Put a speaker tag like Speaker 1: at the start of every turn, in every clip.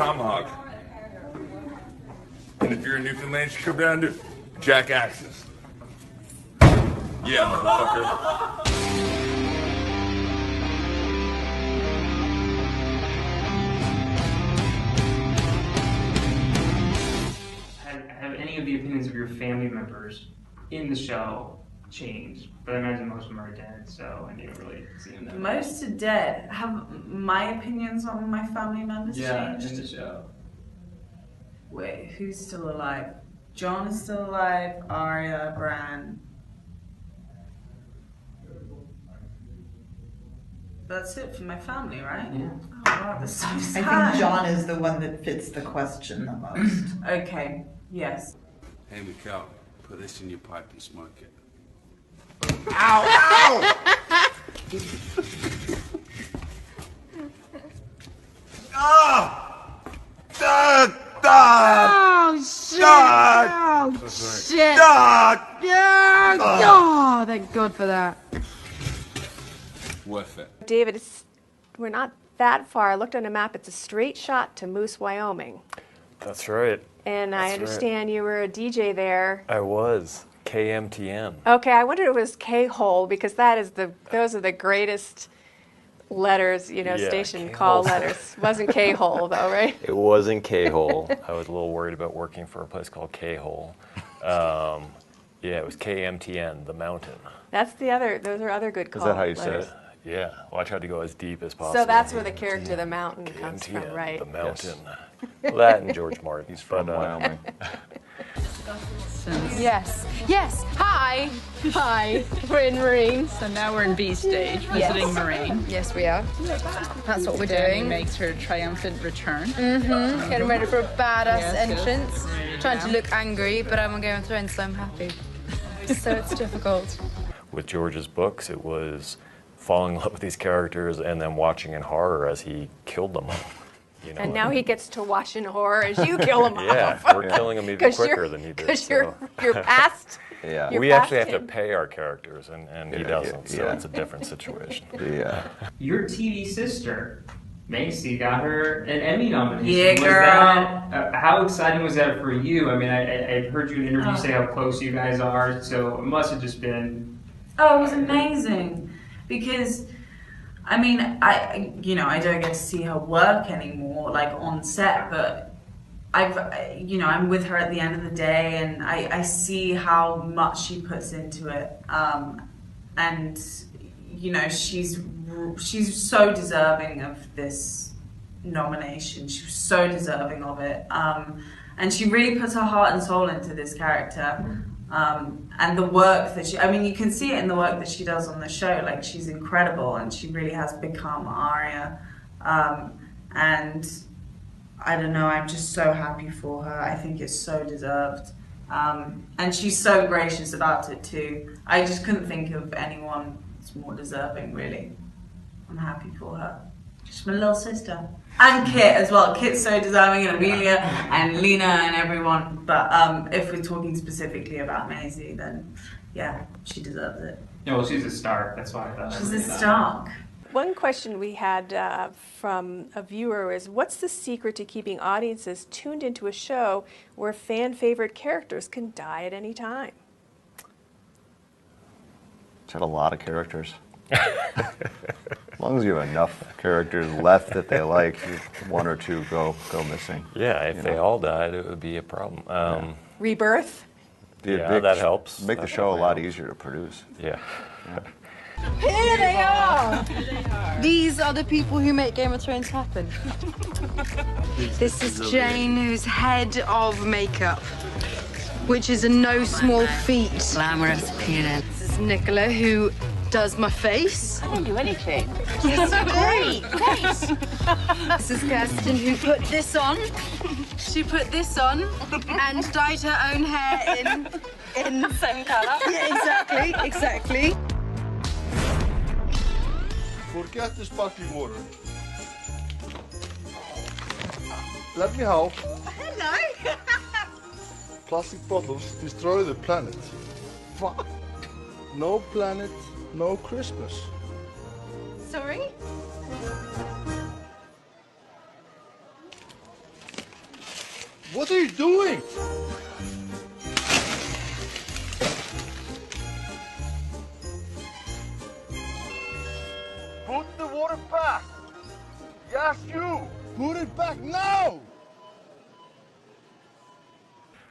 Speaker 1: Tomahawk. And if you're a Newfoundland, you come down to Jackasses. Yeah, motherfucker.
Speaker 2: Have any of the opinions of your family members in the show changed? But I imagine most of them are dead, so I didn't really see them.
Speaker 3: Most are dead. Have my opinions on my family members changed?
Speaker 2: In the show.
Speaker 3: Wait, who's still alive? John is still alive, Arya, Bran. That's it for my family, right?
Speaker 2: Yeah.
Speaker 3: Oh wow, that's so sad.
Speaker 4: I think John is the one that fits the question the most.
Speaker 3: Okay, yes.
Speaker 1: Hey, Mikkel, put this in your pipe and smoke it.
Speaker 4: Ow! Ow!
Speaker 5: Oh shit! Oh shit! Yeah! Oh, thank God for that.
Speaker 1: Worth it.
Speaker 6: David, we're not that far. I looked on a map. It's a straight shot to Moose, Wyoming.
Speaker 7: That's right.
Speaker 6: And I understand you were a DJ there.
Speaker 7: I was. KMTN.
Speaker 6: Okay, I wondered if it was K-hole because those are the greatest letters, station
Speaker 7: K-hole.
Speaker 6: call letters. Wasn't K-hole though, right?
Speaker 7: It wasn't K-hole. I was a little worried about working for a place called K-hole. Yeah, it was KMTN, the mountain.
Speaker 6: Those are other good call
Speaker 8: Is that how you
Speaker 6: letters.
Speaker 8: say it?
Speaker 7: Yeah. Well, I tried to go as deep as possible.
Speaker 6: So that's where the character, the mountain, comes
Speaker 7: KMTN,
Speaker 6: from, right?
Speaker 7: the mountain. Well, that and George Martin.
Speaker 8: He's from Wyoming.
Speaker 5: Yes. Yes. Hi. Hi. We're in Marine.
Speaker 9: So now we're in B stage, visiting Moraine.
Speaker 5: Yes, we are. That's what we're
Speaker 9: Danny
Speaker 5: doing.
Speaker 9: makes her triumphant return.
Speaker 5: Getting ready for a badass
Speaker 9: Yes, yes.
Speaker 5: entrance.
Speaker 9: There you
Speaker 5: Trying
Speaker 9: go.
Speaker 5: to look angry, but I'm on Game of Thrones, so I'm happy. So it's difficult.
Speaker 7: With George's books, it was falling in love with these characters and then watching in horror as he killed them.
Speaker 6: And now he gets to watch in horror as you kill him
Speaker 7: Yeah,
Speaker 6: off.
Speaker 7: we're killing him even quicker than he did.
Speaker 6: Because you're past.
Speaker 8: Yeah.
Speaker 6: You're
Speaker 7: We actually
Speaker 6: past
Speaker 7: have to
Speaker 6: him.
Speaker 7: pay our characters, and he doesn't, so
Speaker 8: yeah.
Speaker 7: it's a different situation.
Speaker 8: Yeah.
Speaker 2: Your TV sister, Macy, got her an Emmy nomination.
Speaker 3: Yeah,
Speaker 2: Was
Speaker 3: girl.
Speaker 2: that, how exciting was that for you? I mean, I heard you in an interview say how close you guys are, so it must have just been...
Speaker 3: Oh, it was amazing. Because, I mean, I don't get to see her work anymore, like on set, but I'm with her at the end of the day, and I see how much she puts into it. And, she's so deserving of this nomination. She was so deserving of it. And she really puts her heart and soul into this character. And the work that you can see it in the work that she does on the show. Like, she's incredible, and she really has become Arya. And I don't know, I'm just so happy for her. I think it's so deserved. And she's so gracious about it too. I just couldn't think of anyone that's more deserving, really. I'm happy for her. She's my little sister. And Kit as well. Kit's so deserving, and Amelia and Lena and everyone. But if we're talking specifically about Maisie, then yeah, she deserves it.
Speaker 2: Yeah, well, she's a star. That's why I thought.
Speaker 3: She's a star.
Speaker 6: One question we had from a viewer is, what's the secret to keeping audiences tuned into a show where fan-favorite characters can die at any time?
Speaker 8: It's had a lot of characters. As long as you have enough characters left that they like, one or two go missing.
Speaker 7: Yeah, if they all died, it would be a problem.
Speaker 6: Rebirth?
Speaker 7: That helps.
Speaker 8: Make the show a lot easier to produce.
Speaker 7: Yeah.
Speaker 5: Here they are! These are the people who make Game of Thrones happen. This is Jane, who's head of makeup, which is a no small feat.
Speaker 9: Glamorous appearance.
Speaker 5: This is Nicola, who does my face.
Speaker 9: I don't do anything.
Speaker 5: It's great. This is Kirsten, who put this on. She put this on and dyed her own hair in the same colour. Yeah, exactly.
Speaker 10: Forget the sparkling water. Let me help.
Speaker 5: Hello.
Speaker 10: Plastic bottles destroy the planet. What? No planet, no Christmas.
Speaker 5: Sorry?
Speaker 10: What are you doing? Put the water back. Yes, you. Put it back now.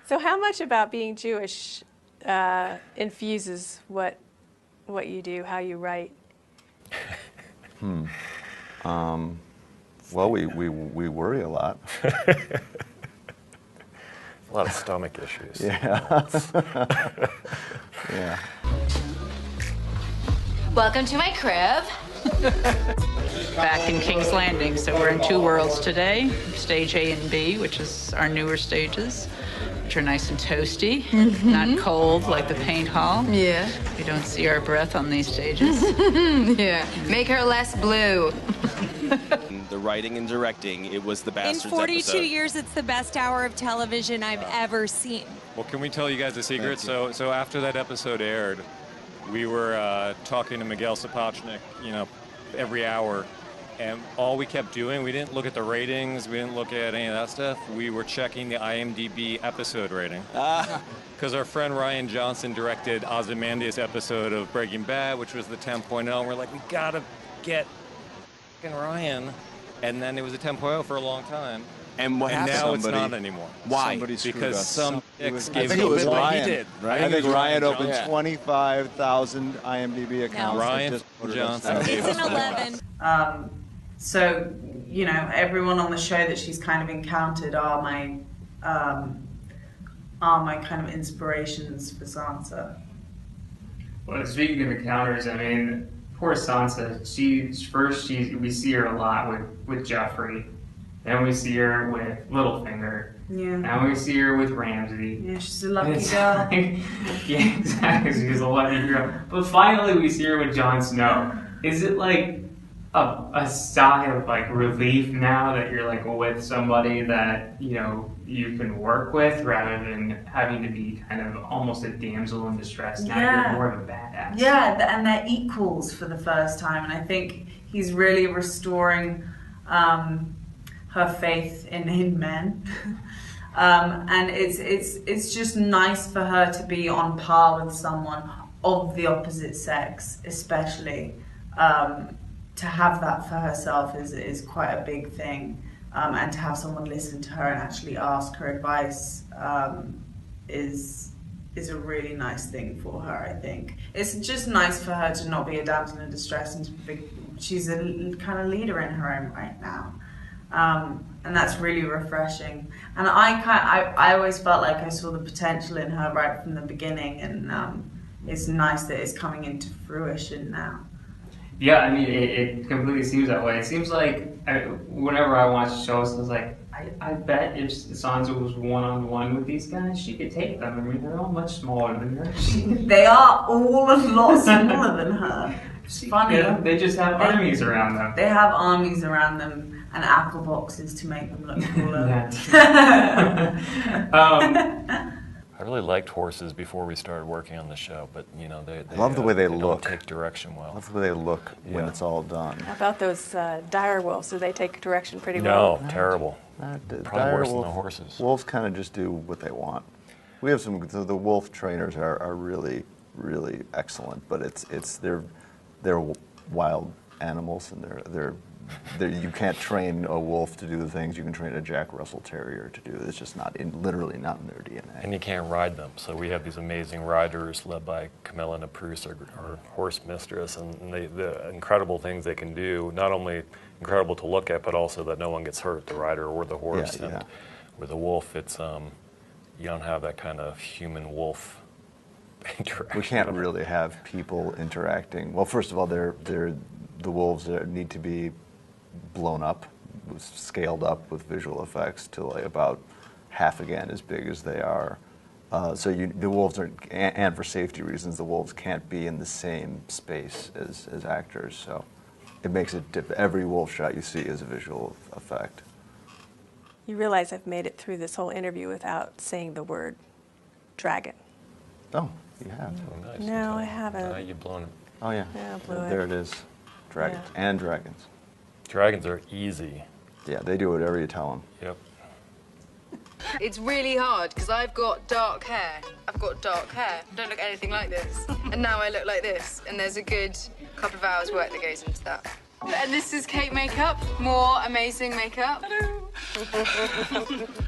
Speaker 6: So how much about being Jewish infuses what you do, how you write?
Speaker 8: Well, we worry a lot.
Speaker 7: A lot of stomach issues.
Speaker 8: Yeah. Yeah.
Speaker 5: Welcome to my crib.
Speaker 9: Back in King's Landing, so we're in two worlds today, stage A and B, which is our newer stages, which are nice and toasty, not cold like the paint hall.
Speaker 5: Yeah.
Speaker 9: We don't see our breath on these stages.
Speaker 5: Yeah. Make her less blue.
Speaker 11: The writing and directing, it was the Bastards
Speaker 12: In 42
Speaker 11: episode.
Speaker 12: years, it's the best hour of television I've ever seen.
Speaker 7: Well, can we tell you guys a secret? So after that episode aired, we were talking to Miguel Sapochnik, every hour, and all we kept doing, we didn't look at the ratings, we didn't look at any of that stuff. We were checking the IMDb episode rating. Because our friend Ryan Johnson directed Ozymandias' episode of Breaking Bad, which was the 10.0, and we're like, we gotta get fucking Ryan. And then it was a 10.0 for a long time.
Speaker 11: And what happened?
Speaker 7: Now it's not anymore.
Speaker 11: Why?
Speaker 8: Somebody screwed
Speaker 7: Because
Speaker 8: us.
Speaker 7: some dicks
Speaker 8: I
Speaker 7: gave
Speaker 8: think it was
Speaker 7: He
Speaker 8: Ryan.
Speaker 7: did.
Speaker 8: Right? I think Ryan opened
Speaker 7: Johnson.
Speaker 8: 25,000 IMDb accounts.
Speaker 7: Ryan
Speaker 8: and just voted us
Speaker 7: Johnson.
Speaker 8: out.
Speaker 12: It's an 11.
Speaker 3: So, everyone on the show that she's kind of encountered are my kind of inspirations for Sansa.
Speaker 2: Well, speaking of encounters, I mean, poor Sansa. We see her a lot with Joffrey, then we see her with Littlefinger,
Speaker 3: Yeah.
Speaker 2: now we see her with Ramsay.
Speaker 3: Yeah, she's a lucky
Speaker 2: It's
Speaker 3: girl.
Speaker 2: like- yeah, exactly. She's a lucky girl. But finally, we see her with Jon Snow. Is it like a sigh of like relief now that you're like with somebody that you can work with, rather than having to be kind of almost a damsel in distress? Now
Speaker 3: Yeah.
Speaker 2: you're more of a badass.
Speaker 3: Yeah, and they're equals for the first time, and I think he's really restoring her faith in men. And it's just nice for her to be on par with someone of the opposite sex, especially. To have that for herself is quite a big thing, and to have someone listen to her and actually ask her advice is a really nice thing for her. I think it's just nice for her to not be a damsel in distress, and she's a kind of leader in her own right now, and that's really refreshing. And I always felt like I saw the potential in her right from the beginning, and it's nice that it's coming into fruition now.
Speaker 2: Yeah, I mean, it completely seems that way. It seems like whenever I watch shows, I was like, I bet if Sansa was one-on-one with these guys, she could take them. I mean, they're all much smaller than her.
Speaker 3: They are all a lot smaller than her. It's funny.
Speaker 2: Yeah, they just have armies around them.
Speaker 3: They have armies around them and apple boxes to make them look cooler.
Speaker 7: I really liked horses before we started working on the show, but they
Speaker 8: Love the way they
Speaker 7: don't
Speaker 8: look.
Speaker 7: take direction well.
Speaker 8: Love the way they look when it's all done.
Speaker 6: How about those dire wolves? Do they take direction pretty well?
Speaker 7: No, terrible. Probably worse than the horses.
Speaker 8: Wolves kind of just do what they want. We have the wolf trainers are really, really excellent, but they're wild animals, and they're you can't train a wolf to do the things you can train a Jack Russell Terrier to do. It's just literally not in their DNA.
Speaker 7: And you can't ride them. So we have these amazing riders led by Camilla Napus, our horse mistress, and the incredible things they can do, not only incredible to look at, but also that no one gets hurt, the rider or the horse.
Speaker 8: Yeah,
Speaker 7: and with a wolf, it's you don't have that kind of human-wolf interaction.
Speaker 8: We can't really have people interacting. Well, first of all, the wolves need to be blown up, scaled up with visual effects to like about half again as big as they are. So the wolves are, and for safety reasons, the wolves can't be in the same space as actors. So it makes it every wolf shot you see is a visual effect.
Speaker 6: You realize I've made it through this whole interview without saying the word dragon.
Speaker 8: Oh, you have.
Speaker 7: Oh, nice.
Speaker 6: No, I haven't.
Speaker 7: You've blown it.
Speaker 8: Oh yeah.
Speaker 6: Yeah, I blew
Speaker 8: There
Speaker 6: it.
Speaker 8: it is. Dragons and dragons.
Speaker 7: Dragons are easy.
Speaker 8: Yeah, they do whatever you tell them.
Speaker 7: Yep.
Speaker 5: It's really hard because I've got dark hair. I don't look anything like this. And now I look like this. And there's a good couple of hours work that goes into that. And this is Kate makeup. More amazing makeup.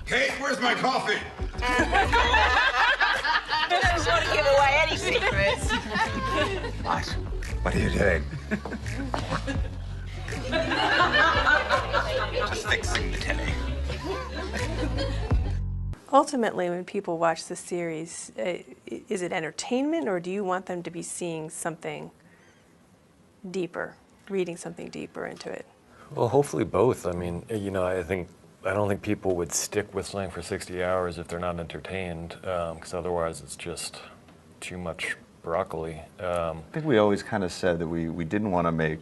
Speaker 13: Kate, where's my coffee?
Speaker 14: I don't want to give away any secrets.
Speaker 13: What? What are you doing? Just fixing the telly.
Speaker 6: Ultimately, when people watch the series, is it entertainment, or do you want them to be seeing something deeper, reading something deeper into it?
Speaker 7: Well, hopefully both. I mean, you know, I don't think people would stick with something for 60 hours if they're not entertained, because otherwise it's just too much broccoli.
Speaker 8: I think we always kind of said that we didn't want to make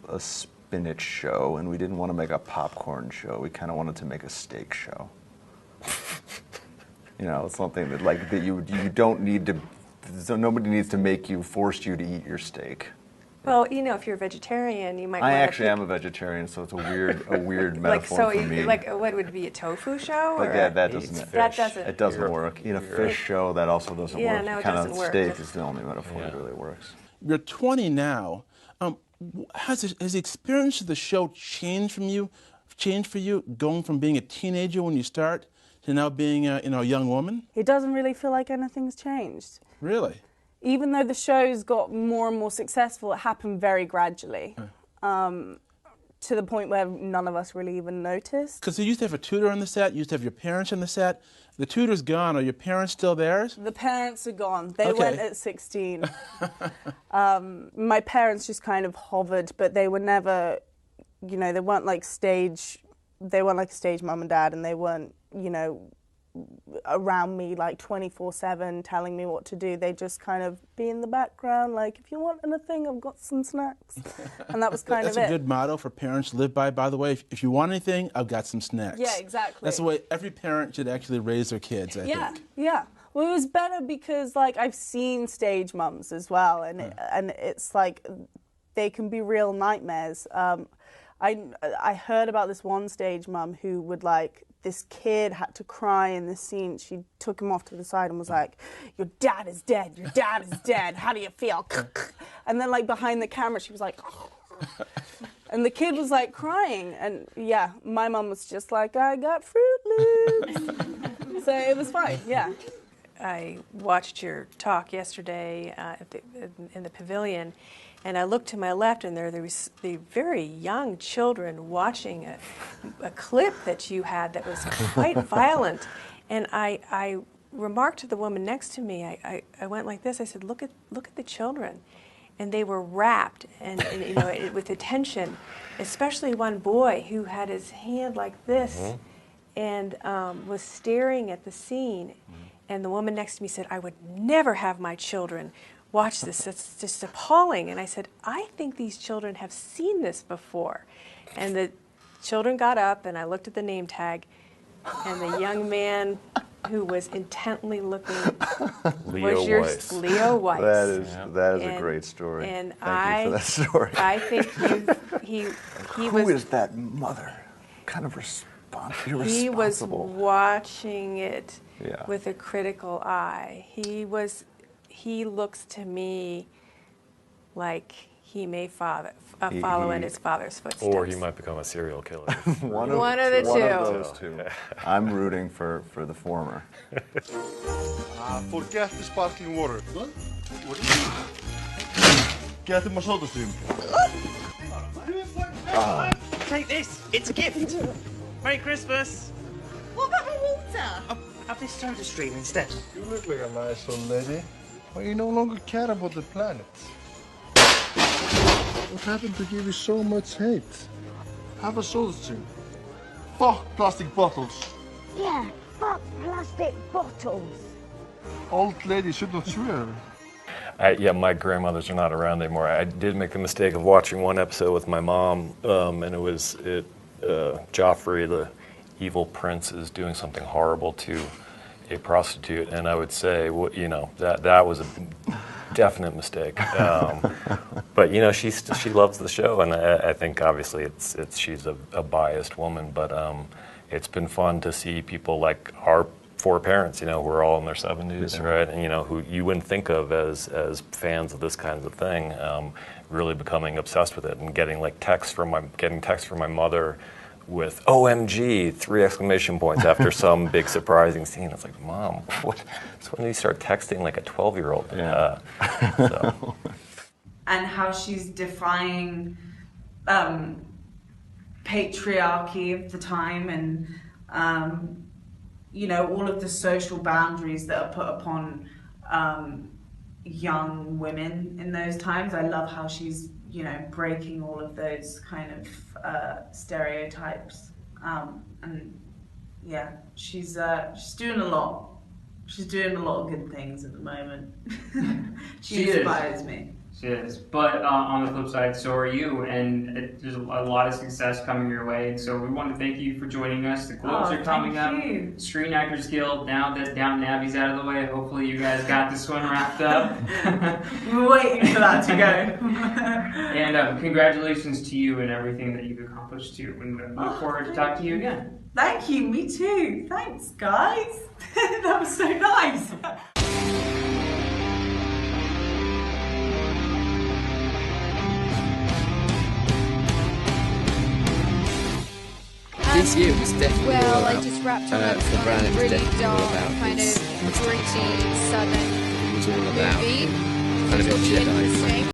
Speaker 8: a spinach show and we didn't want to make a popcorn show. We kind of wanted to make a steak show. You know, it's something that that you don't need to. So nobody needs to force you to eat your steak.
Speaker 6: Well, you know, if you're a vegetarian, you might.
Speaker 8: I actually am a vegetarian, so it's a weird metaphor for me.
Speaker 6: Like, what would it be, a tofu show?
Speaker 8: But
Speaker 6: or
Speaker 8: yeah, that doesn't. It doesn't work.
Speaker 6: In
Speaker 8: a fish show, that also doesn't work.
Speaker 6: Yeah, no, it doesn't work.
Speaker 8: Steak is the only metaphor that really works.
Speaker 15: You're 20 now. Has the experience of the show changed for you, going from being a teenager when you start to now being a young woman?
Speaker 16: It doesn't really feel like anything's changed.
Speaker 15: Really?
Speaker 16: Even though the show's got more and more successful, it happened very gradually, to the point where none of us really even noticed.
Speaker 15: Because you used to have a tutor on the set, you used to have your parents on the set. The tutor's gone. Are your parents still there?
Speaker 16: The parents are gone. They went at 16. My parents just kind of hovered, but they were never, you know, they weren't like stage mum and dad, and they weren't, you know, around me like 24/7 telling me what to do. They just kind of be in the background, like, if you want anything, I've got some snacks. And that was kind of it.
Speaker 15: That's a good motto for parents to live by the way. If you want anything, I've got some snacks.
Speaker 16: Yeah, exactly.
Speaker 15: That's the way every parent should actually raise their kids, I think.
Speaker 16: Yeah. Well, it was better because, like, I've seen stage mums as well, and it's like they can be real nightmares. I heard about this one stage mum who would, like, this kid had to cry in this scene. She took him off to the side and was like, your dad is dead, your dad is dead, how do you feel? And then, like, behind the camera, she was like, oh. And the kid was, like, crying. And, yeah, my mum was just like, I got Fruit Loops. So it was fine, yeah.
Speaker 6: I watched your talk yesterday in the pavilion, and I looked to my left, and there was the very young children watching a clip that you had that was quite violent. And I remarked to the woman next to me, I went like this, I said, look at the children. And they were rapt and you know, with attention, especially one boy who had his hand like this and was staring at the scene. And the woman next to me said, I would never have my children watch this. It's just appalling. And I said, I think these children have seen this before. And the children got up, and I looked at the name tag, and the young man who was intently looking was your Leo Weiss.
Speaker 8: That is a great story.
Speaker 6: And
Speaker 8: Thank you for that story.
Speaker 6: I think he
Speaker 8: Who is that mother? Kind of irresponsible.
Speaker 6: He was watching it
Speaker 8: Yeah.
Speaker 6: with a critical eye. He looks to me like he may follow in his father's footsteps.
Speaker 7: Or he might become a serial killer.
Speaker 6: One of the two.
Speaker 8: One of those two. I'm rooting for the former.
Speaker 10: Forget the sparkling water. What is it? Get him a soda stream.
Speaker 17: Take this. It's a gift. Merry Christmas.
Speaker 14: What about the water?
Speaker 17: Have this soda stream instead.
Speaker 10: You look like a nice old lady, but you no longer care about the planet. What happened to give you so much hate? Have a soda stream. Fuck plastic bottles.
Speaker 14: Yeah, fuck plastic bottles.
Speaker 10: Old lady should not swear.
Speaker 7: Yeah, my grandmothers are not around anymore. I did make the mistake of watching one episode with my mom, and it was Joffrey, the evil prince, is doing something horrible to a prostitute, and I would say, you know, that was a definite mistake. But you know, she loves the show, and I think obviously she's a biased woman, but it's been fun to see people like our 4 parents, who are all in their 70s, right? And, who you wouldn't think of as fans of this kind of thing, really becoming obsessed with it and getting text from my mother with OMG, 3 exclamation points after some big surprising scene. It's like, Mom, what? So when do you start texting like a 12-year-old?
Speaker 8: Yeah.
Speaker 7: So.
Speaker 3: And how she's defying patriarchy of the time, and all of the social boundaries that are put upon young women in those times. I love how she's breaking all of those kind of stereotypes, and yeah, she's doing a lot. She's doing a lot of good things at the moment. She inspires me.
Speaker 2: She is. But on the flip side, so are you, and there's a lot of success coming your way. And so we want to thank you for joining us. The Globes are coming up. Screen Actors Guild, now that Downton Abbey's out of the way, hopefully you guys got this one wrapped up.
Speaker 3: We're waiting for that to go.
Speaker 2: And congratulations to you and everything that you've accomplished too. And look forward to talking to you again.
Speaker 3: Thank you, me too. Thanks, guys. That was so nice.
Speaker 18: This year was definitely
Speaker 5: Well, I just wrapped on
Speaker 18: for Bran, it was
Speaker 5: really
Speaker 18: definitely
Speaker 5: dark,
Speaker 18: all about
Speaker 5: kind
Speaker 18: its
Speaker 5: of gritty southern
Speaker 18: it was all about
Speaker 5: movie.
Speaker 18: kind of a
Speaker 5: Really
Speaker 18: Jedi
Speaker 5: interesting.